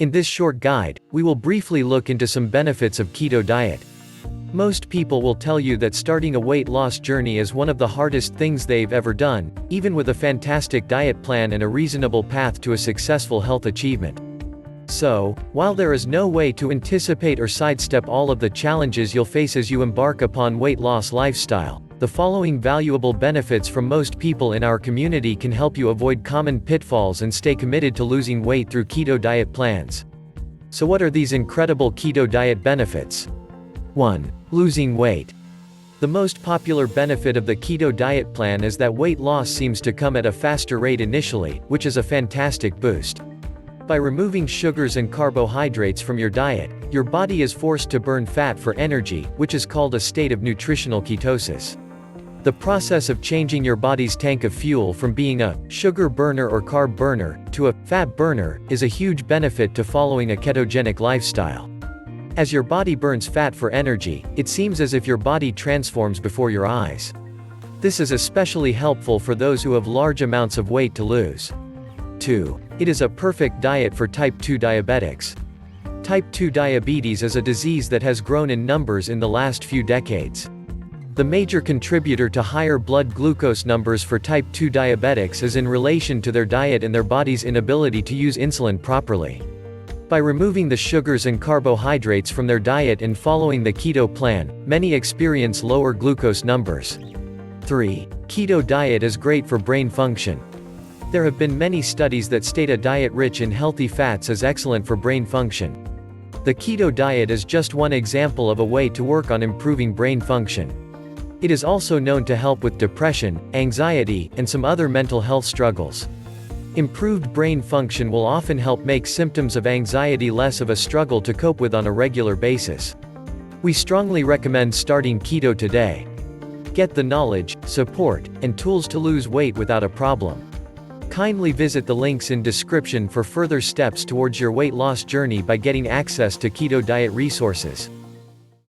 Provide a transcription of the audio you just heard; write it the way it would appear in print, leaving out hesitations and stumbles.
In this short guide, we will briefly look into some benefits of keto diet. Most people will tell you that starting a weight loss journey is one of the hardest things they've ever done, even with a fantastic diet plan and a reasonable path to a successful health achievement. So, while there is no way to anticipate or sidestep all of the challenges you'll face as you embark upon weight loss lifestyle, the following valuable benefits from most people in our community can help you avoid common pitfalls and stay committed to losing weight through keto diet plans. So what are these incredible keto diet benefits? 1. Losing weight. The most popular benefit of the keto diet plan is that weight loss seems to come at a faster rate initially, which is a fantastic boost. By removing sugars and carbohydrates from your diet, your body is forced to burn fat for energy, which is called a state of nutritional ketosis. The process of changing your body's tank of fuel from being a sugar burner or carb burner to a fat burner is a huge benefit to following a ketogenic lifestyle. As your body burns fat for energy, it seems as if your body transforms before your eyes. This is especially helpful for those who have large amounts of weight to lose. 2. It is a perfect diet for type 2 diabetics. Type 2 diabetes is a disease that has grown in numbers in the last few decades. The major contributor to higher blood glucose numbers for type 2 diabetics is in relation to their diet and their body's inability to use insulin properly. By removing the sugars and carbohydrates from their diet and following the keto plan, many experience lower glucose numbers. 3. Keto diet is great for brain function. There have been many studies that state a diet rich in healthy fats is excellent for brain function. The keto diet is just one example of a way to work on improving brain function. It is also known to help with depression, anxiety, and some other mental health struggles. Improved brain function will often help make symptoms of anxiety less of a struggle to cope with on a regular basis. We strongly recommend starting keto today. Get the knowledge, support, and tools to lose weight without a problem. Kindly visit the links in description for further steps towards your weight loss journey by getting access to keto diet resources.